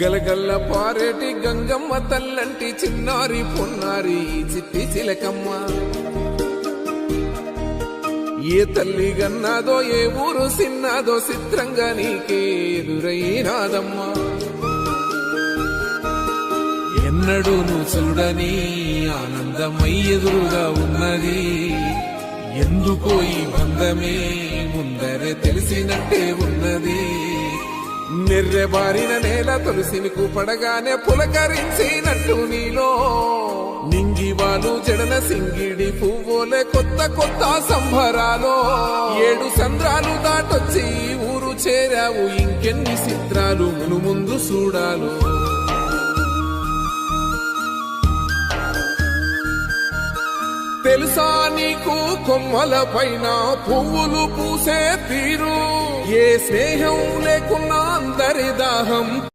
గలగల్ల పారేటి గంగమ్మ తల్లంటి చిన్నారి పొన్నారి చిట్టి చిలకమ్మ. ఏ తల్లి గన్నాదో ఏ ఊరు సిన్నాదో చిత్రంగా నీకే ఎదురైనాదమ్మా. ఎన్నడూ నువ్వు చూడని ఆనందమై ఎదురుగా ఉన్నది. ఎందుకో ఈ బంధమే ముందరే తెలిసినట్టే ఉన్నది. నెర్రెబారిన నేల తులసినికు పడగానే పులకరించినట్టు నీలో నింగివాలు జడన సింగిడి పువ్వులే కొత్త కొత్త సంబరాలో. 7 సంద్రాలు దాటొచ్చి ఊరు చేరావు, ఇంకెన్ని చిత్రాలు మును ముందు చూడాలు. తెలుసా నీకు కొమ్మల పైన పువ్వులు పూసే తీరు, ఏ స్నేహం లేకున్నా అందరి దాహం